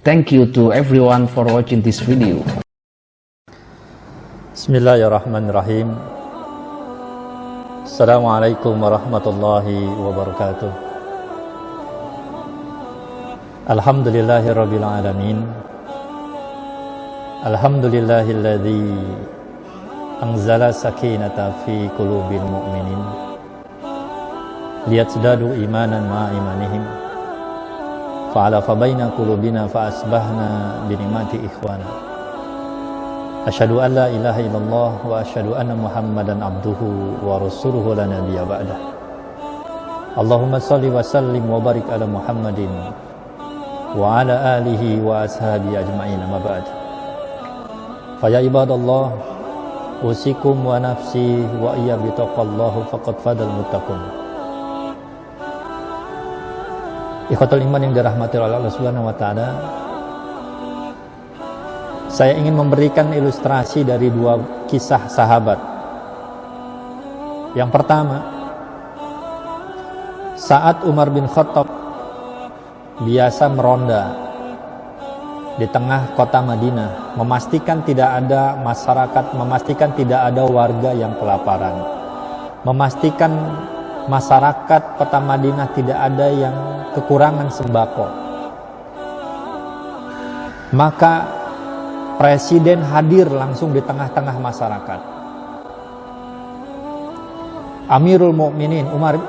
Thank you to everyone for watching this video. Bismillahirrahmanirrahim. Assalamualaikum warahmatullahi wabarakatuh. Alhamdulillahirabbil alamin. Alhamdulillahilladzi anzala sakinata fi qulubil mu'minin liyazdadu imanan ma'a imanihim. Fa'ala fabaina qulubina fa'asbahna binikmati ikhwana. Asyhadu an la ilaha illallah wa asyhadu anna Muhammadan abduhu wa rasuluhu la nabiyya ba'dah. Allahumma shalli wa sallim wa barik ala Muhammadin wa ala alihi wa ashabihi ajma'in, amma ba'd. Fa ya ibadallah, usikum wa nafsi wa iyya bi taqwallahu faqad fadal muttaqun. Ikhwatul iman yang dirahmati oleh Allah Subhanahu wa taala, saya ingin memberikan ilustrasi dari dua kisah sahabat. Yang pertama, saat Umar bin Khattab biasa meronda di tengah kota Madinah, memastikan tidak ada masyarakat, memastikan tidak ada warga yang kelaparan, memastikan masyarakat kota Madinah tidak ada yang kekurangan sembako. Maka presiden hadir langsung di tengah-tengah masyarakat. Amirul Mukminin Umar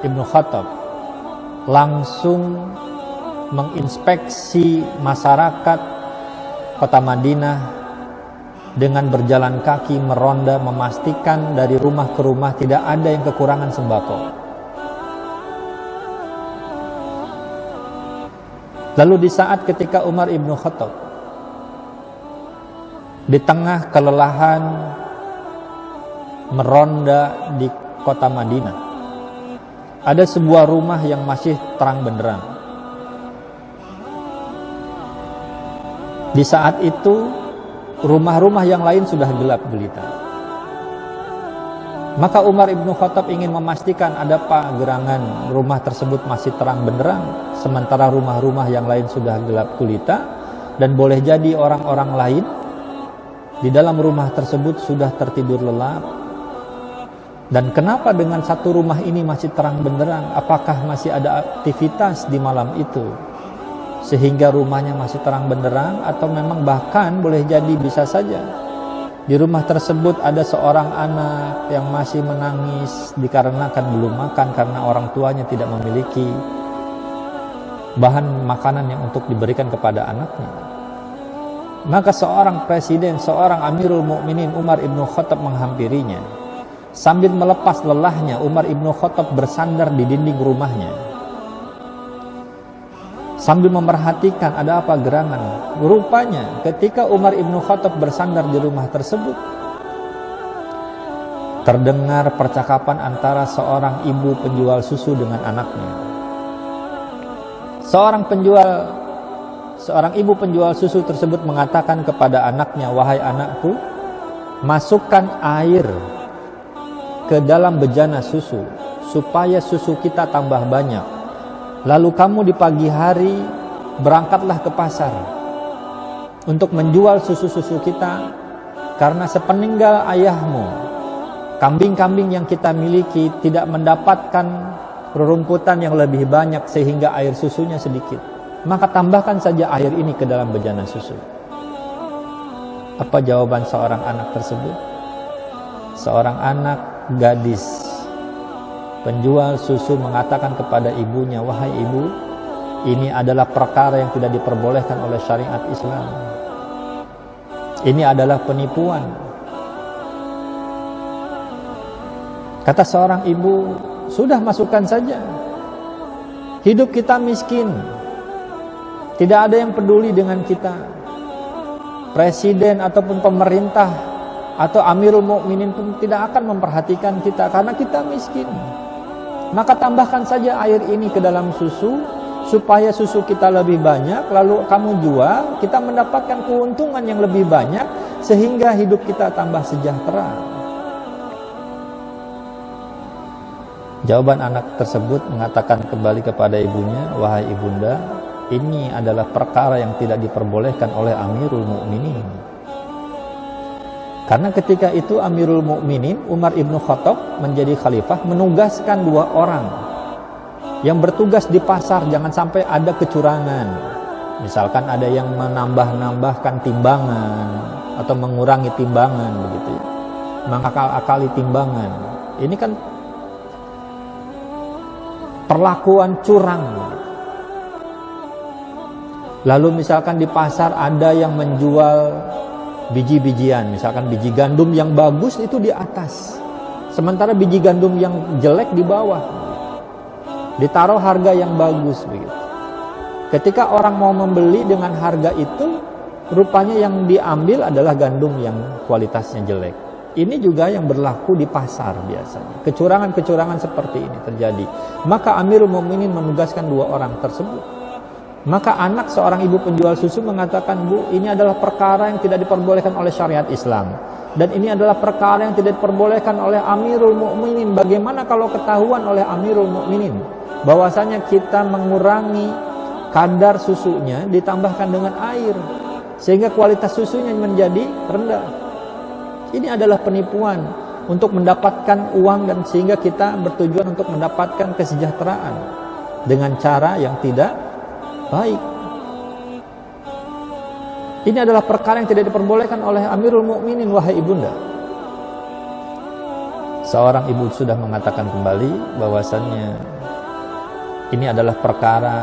ibn Khattab langsung menginspeksi masyarakat kota Madinah dengan berjalan kaki meronda, memastikan dari rumah ke rumah tidak ada yang kekurangan sembako. Lalu di saat ketika Umar ibn Khattab di tengah kelelahan meronda di kota Madinah, ada sebuah rumah yang masih terang benderang. Di saat itu rumah-rumah yang lain sudah gelap gulita. Maka Umar ibn Khattab ingin memastikan ada apa gerangan rumah tersebut masih terang benderang, sementara rumah-rumah yang lain sudah gelap gulita, dan boleh jadi orang-orang lain di dalam rumah tersebut sudah tertidur lelap. Dan kenapa dengan satu rumah ini masih terang benderang? Apakah masih ada aktivitas di malam itu sehingga rumahnya masih terang benderang, atau memang bahkan boleh jadi bisa saja di rumah tersebut ada seorang anak yang masih menangis dikarenakan belum makan karena orang tuanya tidak memiliki bahan makanan yang untuk diberikan kepada anaknya. Maka seorang presiden, seorang Amirul Mukminin Umar ibn Khattab menghampirinya. Sambil melepas lelahnya, Umar ibn Khattab bersandar di dinding rumahnya sambil memperhatikan ada apa gerangan. Rupanya ketika Umar ibn Khattab bersandar di rumah tersebut, terdengar percakapan antara seorang ibu penjual susu dengan anaknya. Seorang ibu penjual susu tersebut mengatakan kepada anaknya, "Wahai anakku, masukkan air ke dalam bejana susu supaya susu kita tambah banyak. Lalu kamu di pagi hari berangkatlah ke pasar untuk menjual susu-susu kita, karena sepeninggal ayahmu, kambing-kambing yang kita miliki tidak mendapatkan rerumputan yang lebih banyak sehingga air susunya sedikit. Maka tambahkan saja air ini ke dalam bejana susu." Apa jawaban seorang anak tersebut? Seorang anak gadis penjual susu mengatakan kepada ibunya, "Wahai ibu, ini adalah perkara yang tidak diperbolehkan oleh syariat Islam. Ini adalah penipuan." Kata seorang ibu, "Sudah, masukkan saja. Hidup kita miskin. Tidak ada yang peduli dengan kita. Presiden ataupun pemerintah atau Amirul Mukminin pun tidak akan memperhatikan kita karena kita miskin. Maka tambahkan saja air ini ke dalam susu supaya susu kita lebih banyak, lalu kamu jual, kita mendapatkan keuntungan yang lebih banyak sehingga hidup kita tambah sejahtera." Jawaban anak tersebut mengatakan kembali kepada ibunya, "Wahai ibunda, ini adalah perkara yang tidak diperbolehkan oleh Amirul Mukminin. Karena ketika itu Amirul Mukminin Umar ibnu Khattab menjadi khalifah, menugaskan 2 orang yang bertugas di pasar, jangan sampai ada kecurangan. Misalkan ada yang menambah-nambahkan timbangan atau mengurangi timbangan begitu ya, mengakal-akali timbangan. Ini kan perlakuan curang. Lalu misalkan di pasar ada yang menjual biji-bijian, misalkan biji gandum yang bagus itu di atas, sementara biji gandum yang jelek di bawah. Ditaruh harga yang bagus begitu. Ketika orang mau membeli dengan harga itu, rupanya yang diambil adalah gandum yang kualitasnya jelek. Ini juga yang berlaku di pasar biasanya. Kecurangan-kecurangan seperti ini terjadi. Maka Amirul Mukminin menugaskan 2 orang tersebut. Maka anak seorang ibu penjual susu mengatakan, "Bu, ini adalah perkara yang tidak diperbolehkan oleh syariat Islam. Dan ini adalah perkara yang tidak diperbolehkan oleh Amirul Mukminin. Bagaimana kalau ketahuan oleh Amirul Mukminin bahwasanya kita mengurangi kadar susunya ditambahkan dengan air sehingga kualitas susunya menjadi rendah. Ini adalah penipuan untuk mendapatkan uang dan sehingga kita bertujuan untuk mendapatkan kesejahteraan dengan cara yang tidak baik. Ini adalah perkara yang tidak diperbolehkan oleh Amirul Mukminin, wahai ibunda." Seorang ibu sudah mengatakan kembali bahwasannya ini adalah perkara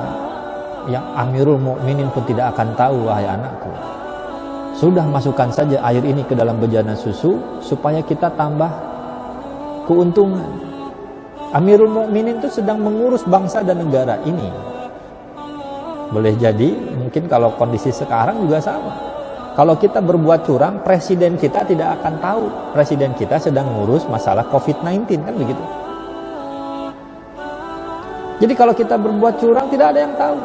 yang Amirul Mukminin pun tidak akan tahu, wahai anakku. Sudah masukkan saja air ini ke dalam bejana susu supaya kita tambah keuntungan. Amirul Mukminin itu sedang mengurus bangsa dan negara ini. Boleh jadi mungkin kalau kondisi sekarang juga sama. Kalau kita berbuat curang, presiden kita tidak akan tahu. Presiden kita sedang ngurus masalah COVID-19, kan begitu. Jadi kalau kita berbuat curang tidak ada yang tahu.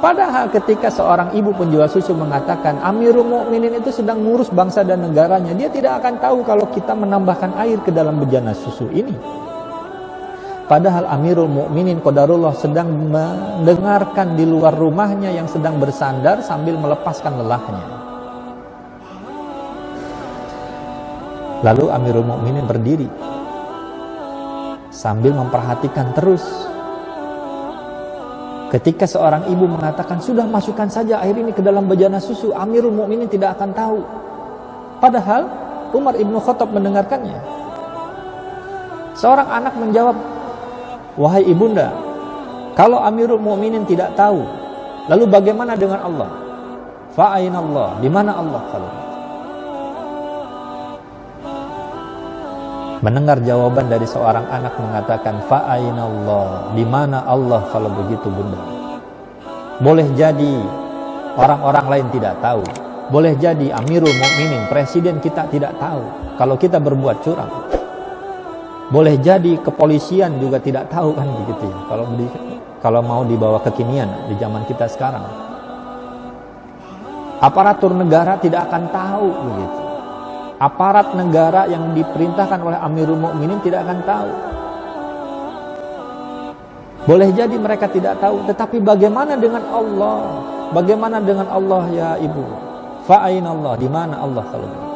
Padahal ketika seorang ibu penjual susu mengatakan Amirul Mukminin itu sedang ngurus bangsa dan negaranya, dia tidak akan tahu kalau kita menambahkan air ke dalam bejana susu ini. Padahal Amirul Mukminin qadarullah sedang mendengarkan di luar rumahnya yang sedang bersandar sambil melepaskan lelahnya. Lalu Amirul Mukminin berdiri sambil memperhatikan terus. Ketika seorang ibu mengatakan, "Sudah masukkan saja air ini ke dalam bejana susu," Amirul Mukminin tidak akan tahu. Padahal Umar ibnu Khattab mendengarkannya. Seorang anak menjawab, "Wahai ibunda, kalau Amirul Mukminin tidak tahu, lalu bagaimana dengan Allah? Fa'ain Allah, di mana Allah kalau?" Mendengar jawaban dari seorang anak mengatakan, "Fa'ain Allah, di mana Allah kalau begitu, bunda?" Boleh jadi orang-orang lain tidak tahu. Boleh jadi Amirul Mukminin, presiden kita tidak tahu kalau kita berbuat curang. Boleh jadi kepolisian juga tidak tahu, kan begitu ya. Kalau mau dibawa kekinian di zaman kita sekarang. Aparatur negara tidak akan tahu begitu. Aparat negara yang diperintahkan oleh Amirul Mukminin tidak akan tahu. Boleh jadi mereka tidak tahu, tetapi bagaimana dengan Allah? Bagaimana dengan Allah ya ibu? Fa'ain Allah, di mana Allah kalau begitu?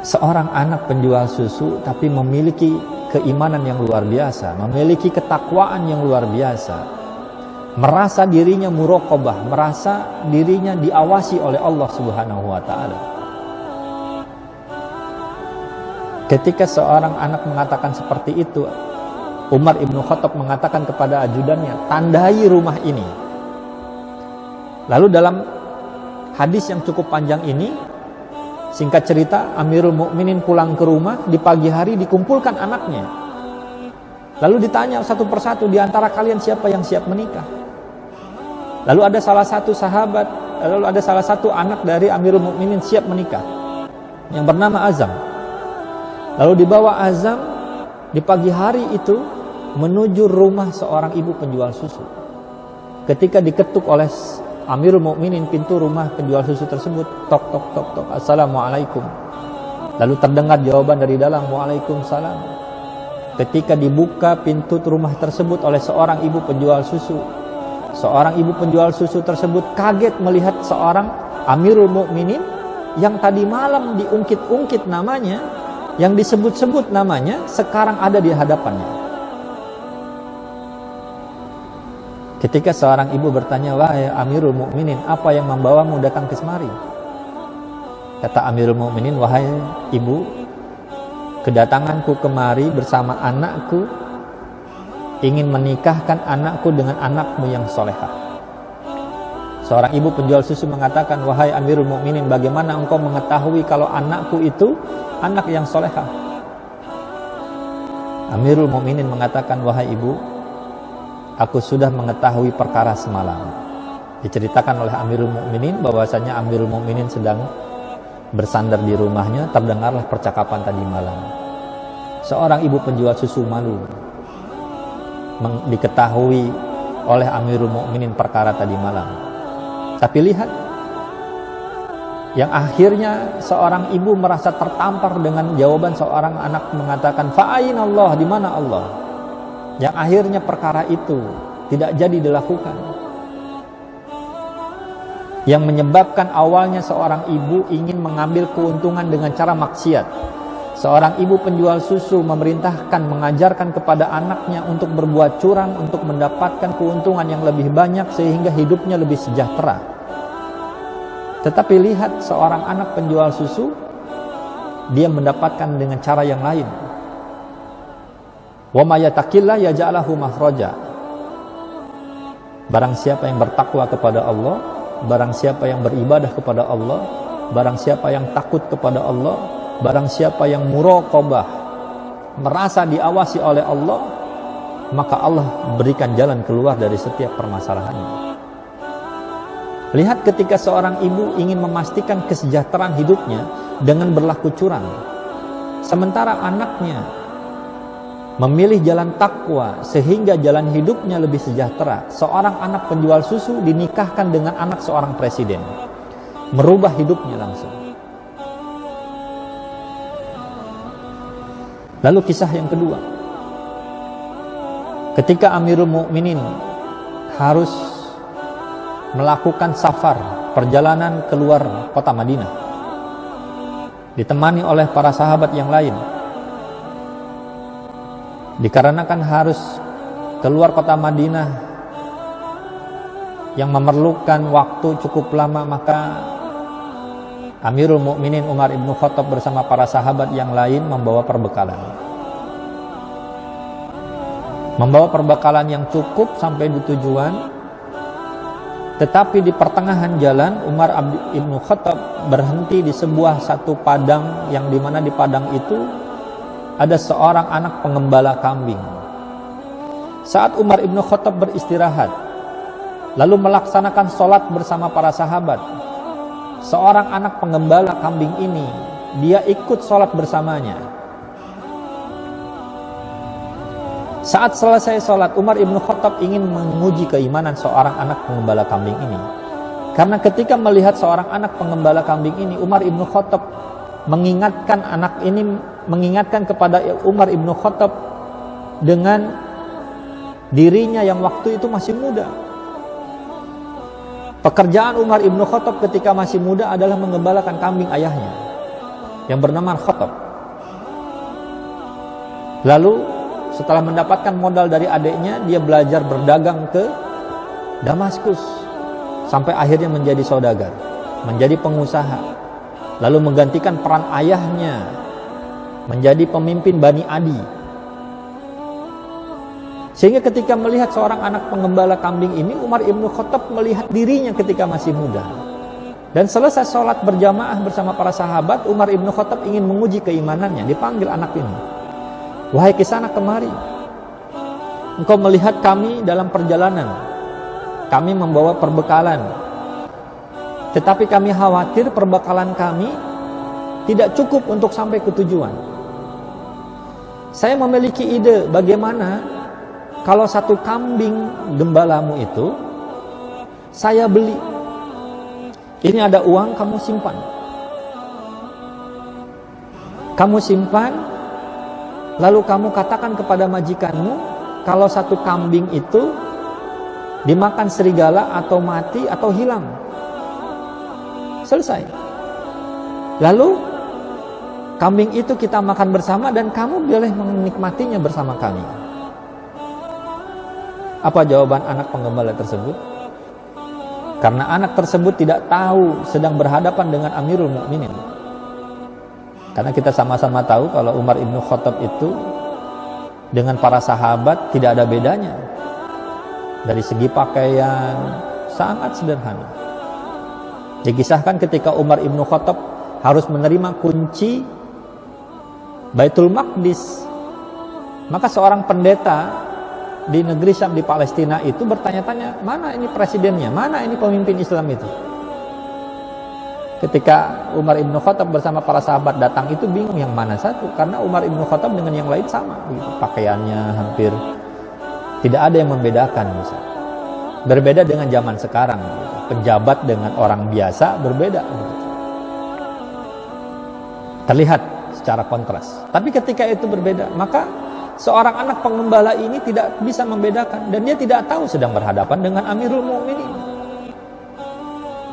Seorang anak penjual susu tapi memiliki keimanan yang luar biasa, memiliki ketakwaan yang luar biasa. Merasa dirinya muraqabah, merasa dirinya diawasi oleh Allah Subhanahu wa taala. Ketika seorang anak mengatakan seperti itu, Umar ibnu Khattab mengatakan kepada ajudannya, "Tandai rumah ini." Lalu dalam hadis yang cukup panjang ini, singkat cerita, Amirul Mukminin pulang ke rumah, di pagi hari dikumpulkan anaknya. Lalu ditanya satu persatu, "Di antara kalian siapa yang siap menikah?" Lalu ada salah satu sahabat, lalu ada salah satu anak dari Amirul Mukminin siap menikah, yang bernama Azam. Lalu dibawa Azam di pagi hari itu menuju rumah seorang ibu penjual susu. Ketika diketuk oleh Amirul Mukminin pintu rumah penjual susu tersebut, tok tok tok tok, "Assalamualaikum." Lalu terdengar jawaban dari dalam, "Waalaikumsalam." ketika dibuka pintu rumah tersebut oleh seorang ibu penjual susu. Seorang ibu penjual susu tersebut kaget melihat seorang Amirul Mukminin yang tadi malam diungkit-ungkit namanya, yang disebut-sebut namanya, sekarang ada di hadapannya. Ketika seorang ibu bertanya, "Wahai Amirul Mukminin, apa yang membawamu datang ke semari?" Kata Amirul Mukminin, "Wahai ibu, kedatanganku kemari bersama anakku, ingin menikahkan anakku dengan anakmu yang solehah." Seorang ibu penjual susu mengatakan, "Wahai Amirul Mukminin, bagaimana engkau mengetahui kalau anakku itu anak yang solehah?" Amirul Mukminin mengatakan, "Wahai ibu, aku sudah mengetahui perkara semalam." Diceritakan oleh Amirul Mukminin bahwasanya Amirul Mukminin sedang bersandar di rumahnya, terdengarlah percakapan tadi malam. Seorang ibu penjual susu malu diketahui oleh Amirul Mukminin perkara tadi malam. Tapi lihat, yang akhirnya seorang ibu merasa tertampar dengan jawaban seorang anak mengatakan, "Fa'ain Allah, di mana Allah?" Yang akhirnya perkara itu tidak jadi dilakukan. Yang menyebabkan awalnya seorang ibu ingin mengambil keuntungan dengan cara maksiat. Seorang ibu penjual susu memerintahkan, mengajarkan kepada anaknya untuk berbuat curang, untuk mendapatkan keuntungan yang lebih banyak sehingga hidupnya lebih sejahtera. Tetapi lihat seorang anak penjual susu, dia mendapatkan dengan cara yang lain. Wa may yattaqillah yaj'alhu makhraja. Barang siapa yang bertakwa kepada Allah, barang siapa yang beribadah kepada Allah, barang siapa yang takut kepada Allah, barang siapa yang muraqabah, merasa diawasi oleh Allah, maka Allah berikan jalan keluar dari setiap permasalahannya. Lihat ketika seorang ibu ingin memastikan kesejahteraan hidupnya dengan berlaku curang, sementara anaknya memilih jalan takwa sehingga jalan hidupnya lebih sejahtera. Seorang anak penjual susu dinikahkan dengan anak seorang presiden, merubah hidupnya langsung. Lalu kisah yang kedua, ketika Amirul Mukminin harus melakukan safar, perjalanan keluar kota Madinah, ditemani oleh para sahabat yang lain. Dikarenakan harus keluar kota Madinah yang memerlukan waktu cukup lama, maka Amirul Mukminin Umar ibn Khattab bersama para sahabat yang lain membawa perbekalan. Membawa perbekalan yang cukup sampai di tujuan. Tetapi di pertengahan jalan Umar ibn Khattab berhenti di sebuah satu padang, yang dimana di padang itu ada seorang anak pengembala kambing. Saat Umar ibn Khattab beristirahat, lalu melaksanakan sholat bersama para sahabat, seorang anak pengembala kambing ini, dia ikut sholat bersamanya. Saat selesai sholat, Umar ibn Khattab ingin menguji keimanan seorang anak pengembala kambing ini. Karena ketika melihat seorang anak pengembala kambing ini, Umar ibn Khattab mengingatkan kepada Umar ibn Khattab dengan dirinya yang waktu itu masih muda. Pekerjaan Umar ibn Khattab ketika masih muda adalah mengembalakan kambing ayahnya yang bernama Khattab. Lalu setelah mendapatkan modal dari adiknya, dia belajar berdagang ke Damaskus sampai akhirnya menjadi saudagar, menjadi pengusaha, lalu menggantikan peran ayahnya menjadi pemimpin Bani Adi. Sehingga ketika melihat seorang anak pengembala kambing ini, Umar ibn Khattab melihat dirinya ketika masih muda. Dan selesai sholat berjamaah bersama para sahabat, Umar ibn Khattab ingin menguji keimanannya. Dipanggil anak ini, "Wahai kisana, kemari. Engkau melihat kami dalam perjalanan. Kami membawa perbekalan. Tetapi kami khawatir perbekalan kami tidak cukup untuk sampai ke tujuan. Saya memiliki ide, bagaimana kalau satu kambing gembalamu itu saya beli. Ini ada uang, kamu simpan. Kamu simpan. lalu kamu katakan kepada majikanmu kalau satu kambing itu dimakan serigala atau mati atau hilang. Selesai. Lalu kambing itu kita makan bersama dan kamu boleh menikmatinya bersama kami. Apa jawaban anak penggembala tersebut? Karena anak tersebut tidak tahu sedang berhadapan dengan Amirul Mukminin. Karena kita sama-sama tahu kalau Umar ibn Khattab itu dengan para sahabat tidak ada bedanya. Dari segi pakaian sangat sederhana. Dikisahkan ketika Umar ibn Khattab harus menerima kunci Baitul Maqdis, maka seorang pendeta di negeri Syam di Palestina itu bertanya-tanya, mana ini presidennya, mana ini pemimpin Islam itu. Ketika Umar ibn Khattab bersama para sahabat datang itu bingung yang mana satu, karena Umar ibn Khattab dengan yang lain sama, pakaiannya hampir tidak ada yang membedakan. Misalnya. Berbeda dengan zaman sekarang, penjabat dengan orang biasa berbeda. Terlihat secara kontras. Tapi ketika itu berbeda, maka seorang anak pengembala ini tidak bisa membedakan dan dia tidak tahu sedang berhadapan dengan Amirul Mukminin.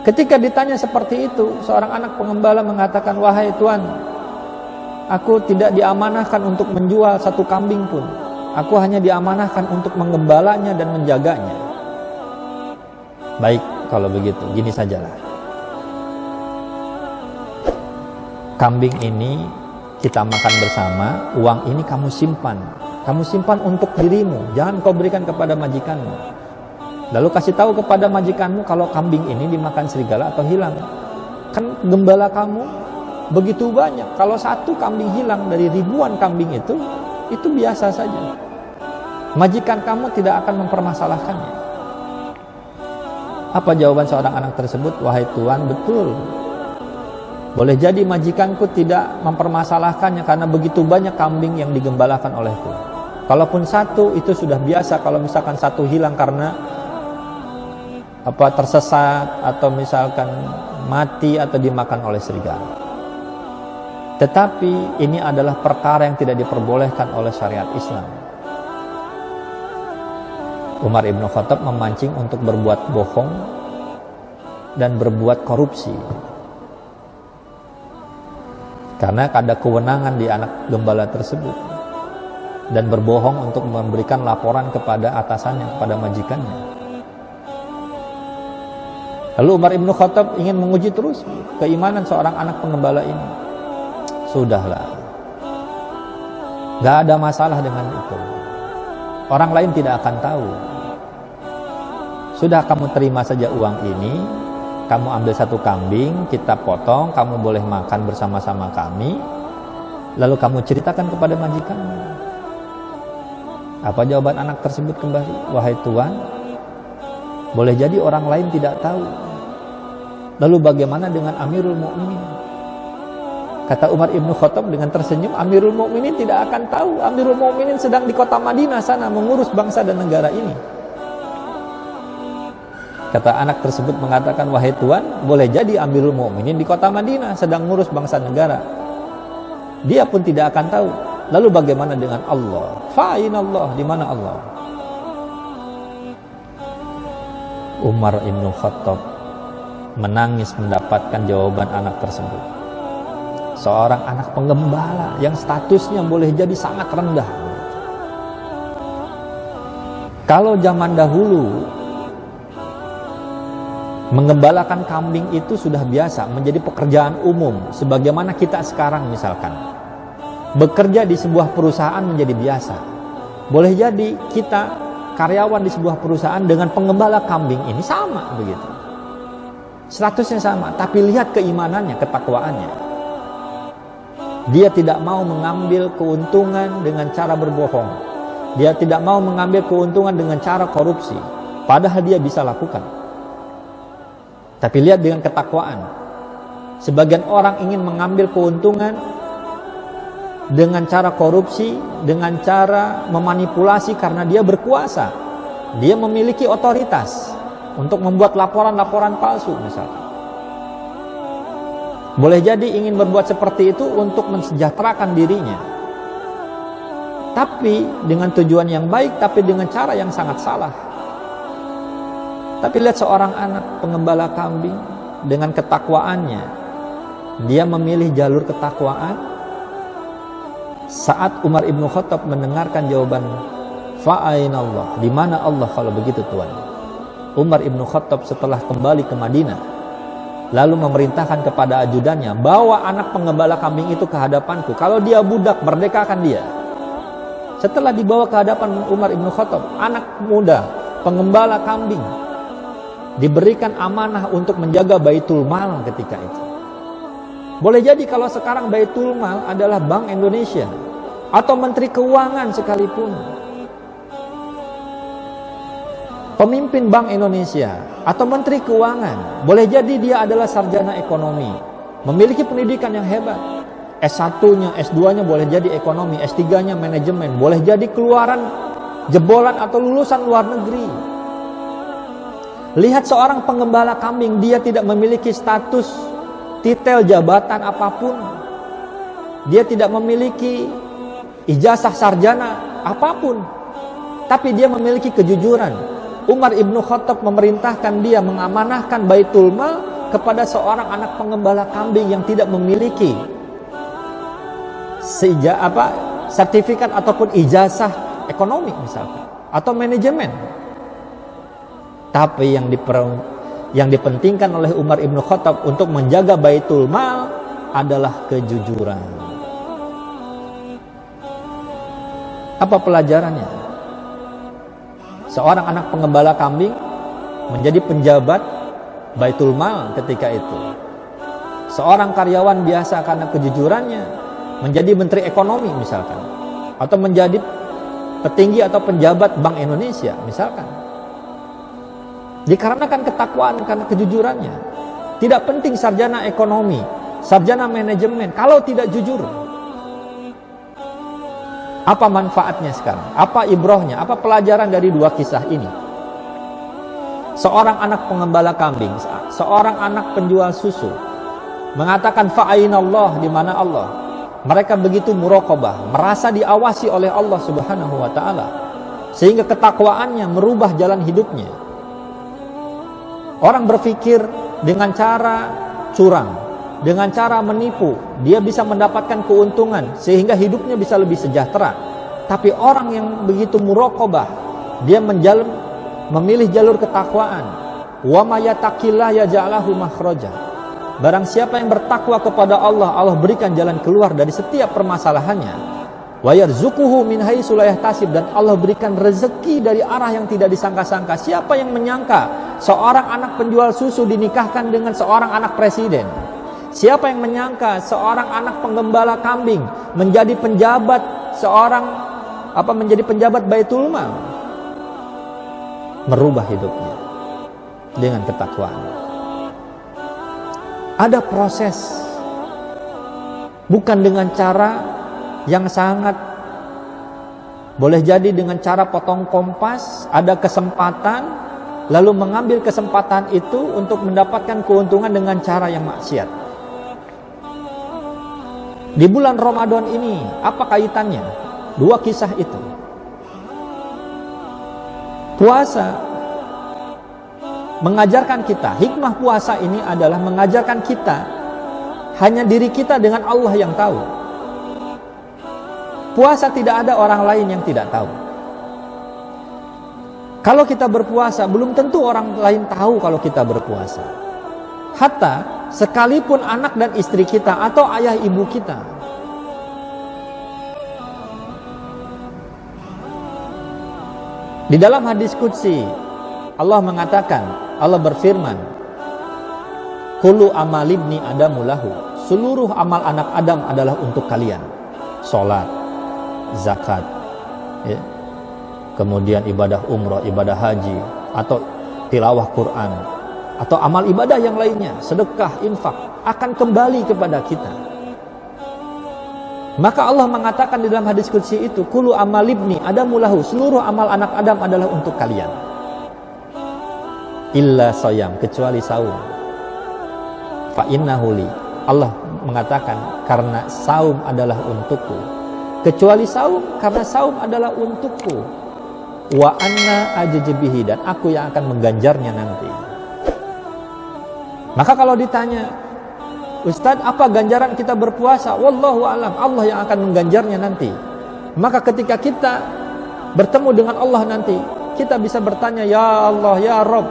Ketika ditanya seperti itu, seorang anak pengembala mengatakan, wahai Tuan, aku tidak diamanahkan untuk menjual satu kambing pun. Aku hanya diamanahkan untuk mengembalanya dan menjaganya. Baik, kalau begitu, gini sajalah. Kambing ini kita makan bersama, uang ini kamu simpan. Kamu simpan untuk dirimu, jangan kau berikan kepada majikanmu. Lalu kasih tahu kepada majikanmu kalau kambing ini dimakan serigala atau hilang. Kan gembala kamu begitu banyak. Kalau satu kambing hilang dari ribuan kambing itu biasa saja. Majikan kamu tidak akan mempermasalahkannya. Apa jawaban seorang anak tersebut? Wahai Tuan, betul. Boleh jadi majikanku tidak mempermasalahkannya karena begitu banyak kambing yang digembalakan olehku. Kalaupun satu itu sudah biasa. Kalau misalkan satu hilang karena tersesat atau misalkan mati atau dimakan oleh serigala. Tetapi ini adalah perkara yang tidak diperbolehkan oleh syariat Islam. Umar ibn Khattab memancing untuk berbuat bohong dan berbuat korupsi. Karena ada kewenangan di anak gembala tersebut dan berbohong untuk memberikan laporan kepada atasannya, kepada majikannya. Lalu Umar ibn Khattab ingin menguji terus keimanan seorang anak penggembala ini. Sudahlah, gak ada masalah dengan itu. Orang lain tidak akan tahu. Sudah, kamu terima saja uang ini. Kamu ambil satu kambing, kita potong, kamu boleh makan bersama-sama kami. Lalu kamu ceritakan kepada majikanmu. Apa jawaban anak tersebut kembali? Wahai Tuan, boleh jadi orang lain tidak tahu. Lalu bagaimana dengan Amirul Mukminin? Kata Umar ibn Khattab dengan tersenyum, Amirul Mukminin tidak akan tahu. Amirul Mukminin sedang di kota Madinah sana mengurus bangsa dan negara ini. Kata anak tersebut mengatakan, wahai Tuan, boleh jadi Amirul Mukminin di kota Madinah sedang mengurus bangsa negara. Dia pun tidak akan tahu. Lalu bagaimana dengan Allah? Fa'inallah, di mana Allah? Umar ibn Khattab menangis mendapatkan jawaban anak tersebut. Seorang anak penggembala yang statusnya boleh jadi sangat rendah. Kalau zaman dahulu menggembalakan kambing itu sudah biasa, menjadi pekerjaan umum, sebagaimana kita sekarang misalkan bekerja di sebuah perusahaan menjadi biasa. Boleh jadi kita karyawan di sebuah perusahaan dengan penggembala kambing ini sama begitu. Statusnya sama, tapi lihat keimanannya, ketakwaannya. Dia tidak mau mengambil keuntungan dengan cara berbohong. Dia tidak mau mengambil keuntungan dengan cara korupsi, padahal dia bisa lakukan. Tapi lihat dengan ketakwaan. Sebagian orang ingin mengambil keuntungan dengan cara korupsi, dengan cara memanipulasi karena dia berkuasa. Dia memiliki otoritas untuk membuat laporan-laporan palsu misalnya. Boleh jadi ingin berbuat seperti itu untuk mensejahterakan dirinya. tapi dengan tujuan yang baik, tapi dengan cara yang sangat salah. Tapi lihat seorang anak pengembala kambing dengan ketakwaannya, dia memilih jalur ketakwaan. Saat Umar ibnu Khattab mendengarkan jawaban fa'ainallah, di mana Allah kalau begitu Tuhan? Umar ibnu Khattab setelah kembali ke Madinah, lalu memerintahkan kepada ajudannya, bawa anak pengembala kambing itu ke hadapanku. Kalau dia budak, merdekakan dia. Setelah dibawa ke hadapan Umar ibnu Khattab, anak muda pengembala kambing diberikan amanah untuk menjaga Baitul Mal ketika itu. Boleh jadi kalau sekarang Baitul Mal adalah Bank Indonesia atau Menteri Keuangan sekalipun, pemimpin Bank Indonesia atau Menteri Keuangan, boleh jadi dia adalah sarjana ekonomi, memiliki pendidikan yang hebat, S1-nya, S2-nya boleh jadi ekonomi, S3-nya manajemen, boleh jadi keluaran jebolan atau lulusan luar negeri. Lihat seorang pengembala kambing, dia tidak memiliki status titel jabatan apapun, dia tidak memiliki ijazah sarjana apapun, tapi dia memiliki kejujuran. Umar ibnu Khattab memerintahkan dia mengamanahkan Baitul Mal kepada seorang anak pengembala kambing yang tidak memiliki sertifikat ataupun ijazah ekonomi misalkan atau manajemen. Tapi yang dipentingkan oleh Umar ibnu Khattab untuk menjaga Baitul Mal adalah kejujuran. Apa pelajarannya? Seorang anak pengembala kambing menjadi penjabat Baitul Mal ketika itu. Seorang karyawan biasa karena kejujurannya menjadi menteri ekonomi misalkan, atau menjadi petinggi atau penjabat Bank Indonesia misalkan. Dikarenakan ketakwaan, karena kejujurannya. Tidak penting sarjana ekonomi, sarjana manajemen, kalau tidak jujur. Apa manfaatnya sekarang? Apa ibrahnya? Apa pelajaran dari dua kisah ini? Seorang anak pengembala kambing, seorang anak penjual susu, mengatakan fa'ainallah, di mana Allah? Mereka begitu muraqabah, merasa diawasi oleh Allah Subhanahu wa taala, sehingga ketakwaannya merubah jalan hidupnya. Orang berpikir dengan cara curang, dengan cara menipu, dia bisa mendapatkan keuntungan sehingga hidupnya bisa lebih sejahtera. Tapi orang yang begitu muraqabah, dia memilih jalur ketakwaan. Wa may yattaqillah yaj'alhu makhraja. Barang siapa yang bertakwa kepada Allah, Allah berikan jalan keluar dari setiap permasalahannya. Wa yarzuquhu min haitsu la yahtasib, dan Allah berikan rezeki dari arah yang tidak disangka-sangka. Siapa yang menyangka seorang anak penjual susu dinikahkan dengan seorang anak presiden? Siapa yang menyangka seorang anak penggembala kambing menjadi penjabat menjadi penjabat Baitul Mal? Merubah hidupnya dengan ketakwaan. Ada proses, bukan dengan cara yang sangat, boleh jadi dengan cara potong kompas, ada kesempatan, lalu mengambil kesempatan itu untuk mendapatkan keuntungan dengan cara yang maksiat. Di bulan Ramadan ini, apa kaitannya dua kisah itu? Puasa mengajarkan kita, hikmah puasa ini adalah mengajarkan kita hanya diri kita dengan Allah yang tahu. Puasa tidak ada orang lain yang tidak tahu. Kalau kita berpuasa, belum tentu orang lain tahu kalau kita berpuasa. Hatta sekalipun anak dan istri kita atau ayah ibu kita. Di dalam hadis qudsi, Allah mengatakan, Allah berfirman, kullu amal ibni adamu lahu. Seluruh amal anak Adam adalah untuk kalian. Salat, zakat, ya. Kemudian ibadah umrah, ibadah haji, atau tilawah Quran, atau amal ibadah yang lainnya, sedekah, infak, akan kembali kepada kita. Maka Allah mengatakan di dalam hadis qudsi itu, kullu amal ibni adamu lahu. Seluruh amal anak Adam adalah untuk kalian. Illa shayam, kecuali saum. Fa innahu li. Allah mengatakan, karena saum adalah untukku. kecuali saum, karena saum adalah untukku. Wa anna ajzibihi, dan aku yang akan mengganjarnya nanti. Maka kalau ditanya, Ustadz, apa ganjaran kita berpuasa? Wallahu alam, Allah yang akan mengganjarnya nanti. Maka ketika kita bertemu dengan Allah nanti, kita bisa bertanya, ya Allah, ya Rabb,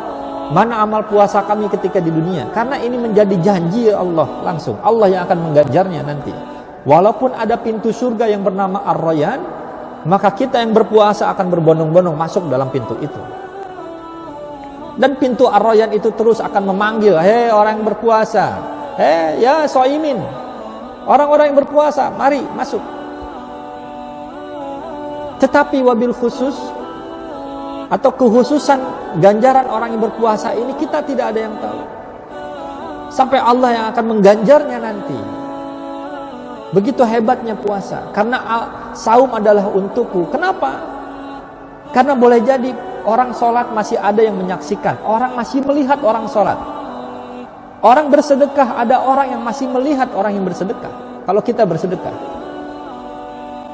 mana amal puasa kami ketika di dunia? Karena ini menjadi janji Allah langsung. Allah yang akan mengganjarnya nanti. Walaupun ada pintu surga yang bernama Ar-Rayyan, maka kita yang berpuasa akan berbondong-bondong masuk dalam pintu itu. Dan pintu Ar-Rayyan itu terus akan memanggil, hei orang yang berpuasa, hei ya soimin, orang-orang yang berpuasa, mari masuk. Tetapi wabil khusus, atau kekhususan ganjaran orang yang berpuasa ini kita tidak ada yang tahu. Sampai Allah yang akan mengganjarnya nanti. Begitu hebatnya puasa. Karena saum adalah untukku. Kenapa? Karena boleh jadi orang sholat masih ada yang menyaksikan. Orang masih melihat orang sholat. Orang bersedekah, ada orang yang masih melihat orang yang bersedekah. Kalau kita bersedekah,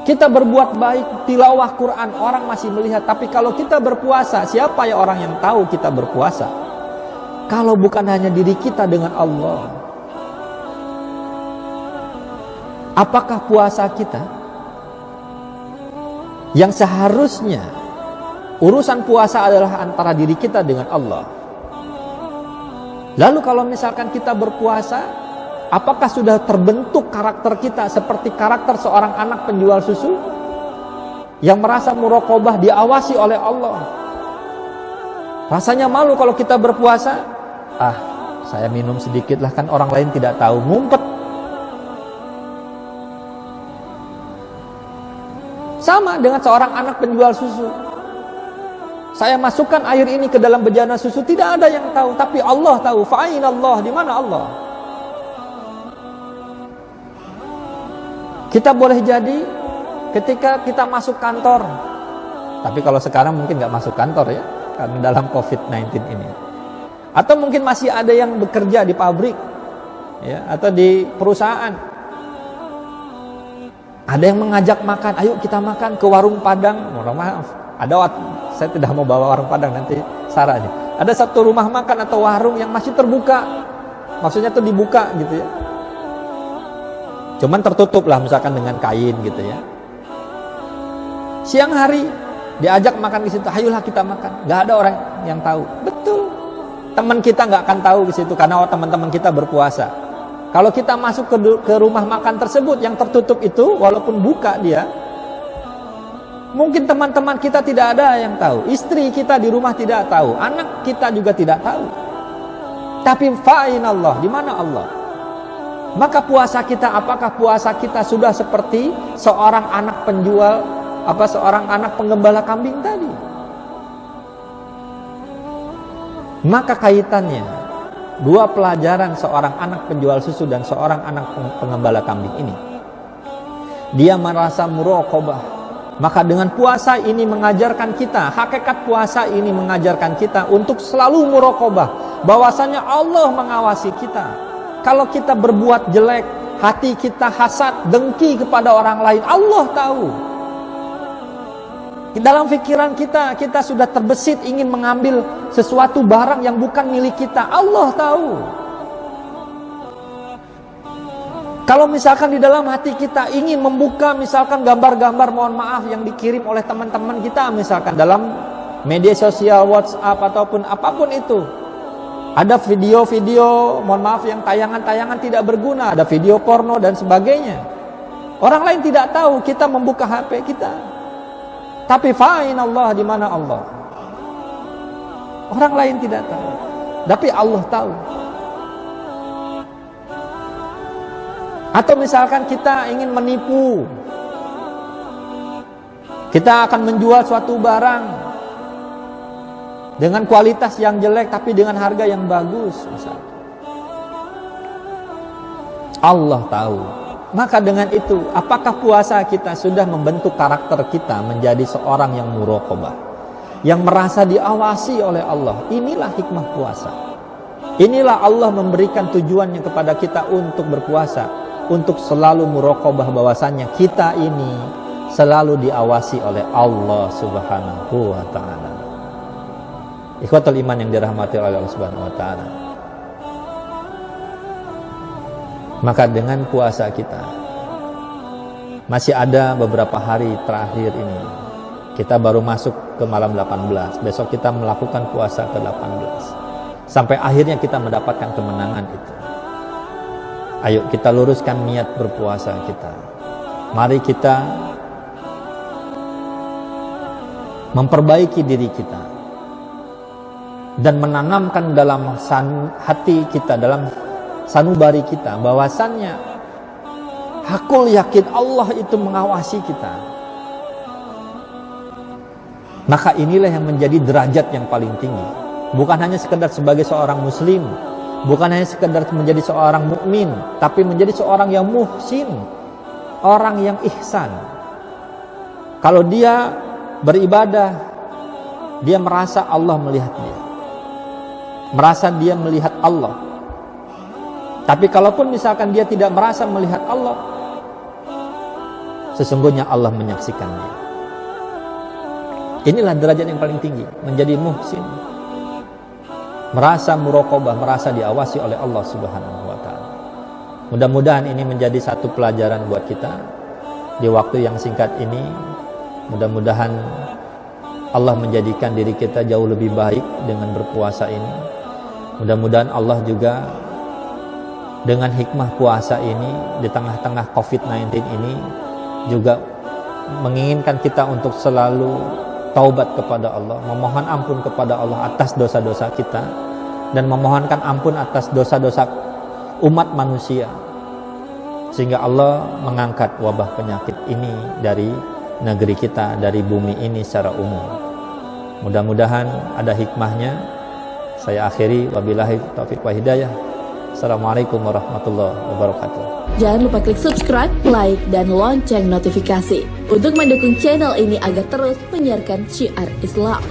kita berbuat baik, tilawah Quran, orang masih melihat. Tapi kalau kita berpuasa, siapa ya orang yang tahu kita berpuasa? Kalau bukan hanya diri kita dengan Allah. Apakah puasa kita yang seharusnya urusan puasa adalah antara diri kita dengan Allah? Lalu kalau misalkan kita berpuasa, apakah sudah terbentuk karakter kita seperti karakter seorang anak penjual susu yang merasa muraqabah, diawasi oleh Allah? Rasanya malu kalau kita berpuasa, saya minum sedikit lah, kan orang lain tidak tahu, ngumpet. Sama dengan seorang anak penjual susu. Saya masukkan air ini ke dalam bejana susu, tidak ada yang tahu, tapi Allah tahu. Fa'inallah, di mana Allah? Kita boleh jadi ketika kita masuk kantor, tapi kalau sekarang mungkin nggak masuk kantor ya, karena dalam COVID-19 ini. Atau mungkin masih ada yang bekerja di pabrik, ya, atau di perusahaan. Ada yang mengajak makan, ayo kita makan ke warung Padang. Mohon maaf, saya tidak mau bawa warung Padang, nanti Sarah nih. Ada satu rumah makan atau warung yang masih terbuka, maksudnya tuh dibuka gitu ya. Cuman tertutup lah misalkan dengan kain gitu ya. Siang hari diajak makan di situ, ayolah kita makan. Gak ada orang yang tahu. Betul. Teman kita nggak akan tahu di situ karena teman-teman kita berpuasa. Kalau kita masuk ke rumah makan tersebut yang tertutup itu, walaupun buka dia, mungkin teman-teman kita tidak ada yang tahu. Istri kita di rumah tidak tahu, anak kita juga tidak tahu. Tapi fa'inallah, di mana Allah? Maka puasa kita, apakah puasa kita sudah seperti seorang anak penjual, seorang anak penggembala kambing tadi? Maka kaitannya dua pelajaran seorang anak penjual susu dan seorang anak penggembala kambing ini. Dia merasa muraqabah. Maka dengan puasa ini mengajarkan kita, hakikat puasa ini mengajarkan kita untuk selalu muraqabah, bahwasanya Allah mengawasi kita. Kalau kita berbuat jelek, hati kita hasad, dengki kepada orang lain, Allah tahu. Dalam pikiran kita sudah terbesit ingin mengambil sesuatu barang yang bukan milik kita, Allah tahu. Kalau misalkan di dalam hati kita ingin membuka misalkan gambar-gambar, mohon maaf, yang dikirim oleh teman-teman kita, misalkan dalam media sosial, WhatsApp ataupun apapun itu, ada video-video, mohon maaf, yang tayangan-tayangan tidak berguna, ada video porno dan sebagainya. Orang lain tidak tahu kita membuka HP kita. Tapi fa'inallah, di mana Allah? Orang lain tidak tahu, tapi Allah tahu. Atau misalkan kita ingin menipu, kita akan menjual suatu barang dengan kualitas yang jelek tapi dengan harga yang bagus, misalkan. Allah tahu. Maka dengan itu, apakah puasa kita sudah membentuk karakter kita menjadi seorang yang muraqabah, yang merasa diawasi oleh Allah? Inilah hikmah puasa. Inilah Allah memberikan tujuannya kepada kita untuk berpuasa, untuk selalu muraqabah bahwasannya kita ini selalu diawasi oleh Allah Subhanahu wa taala. Ikhwatul iman yang dirahmati oleh Allah Subhanahu wa taala. Maka dengan puasa kita, masih ada beberapa hari terakhir ini. Kita baru masuk ke malam 18. Besok kita melakukan puasa ke-18. Sampai akhirnya kita mendapatkan kemenangan itu. Ayo kita luruskan niat berpuasa kita. Mari kita memperbaiki diri kita dan menanamkan dalam hati kita, dalam sanubari kita, bahwasannya hakul yakin Allah itu mengawasi kita. Maka inilah yang menjadi derajat yang paling tinggi. Bukan hanya sekedar sebagai seorang muslim, bukan hanya sekedar menjadi seorang mukmin, tapi menjadi seorang yang muhsin, orang yang ihsan. Kalau dia beribadah, dia merasa Allah melihat dia, merasa dia melihat Allah. Tapi kalaupun misalkan dia tidak merasa melihat Allah, sesungguhnya Allah menyaksikan dia. Inilah derajat yang paling tinggi, menjadi muhsin, merasa muraqabah, merasa diawasi oleh Allah Subhanahu wa taala. Mudah-mudahan ini menjadi satu pelajaran buat kita di waktu yang singkat ini. Mudah-mudahan Allah menjadikan diri kita jauh lebih baik dengan berpuasa ini. Mudah-mudahan Allah juga dengan hikmah puasa ini di tengah-tengah COVID-19 ini juga menginginkan kita untuk selalu taubat kepada Allah, memohon ampun kepada Allah atas dosa-dosa kita, dan memohonkan ampun atas dosa-dosa umat manusia, sehingga Allah mengangkat wabah penyakit ini dari negeri kita, dari bumi ini secara umum. Mudah-mudahan ada hikmahnya. Saya akhiri, wabillahi taufiq wa hidayah. Assalamualaikum warahmatullahi wabarakatuh. Jangan lupa klik subscribe, like, dan lonceng notifikasi untuk mendukung channel ini agar terus menyiarkan syiar Islam.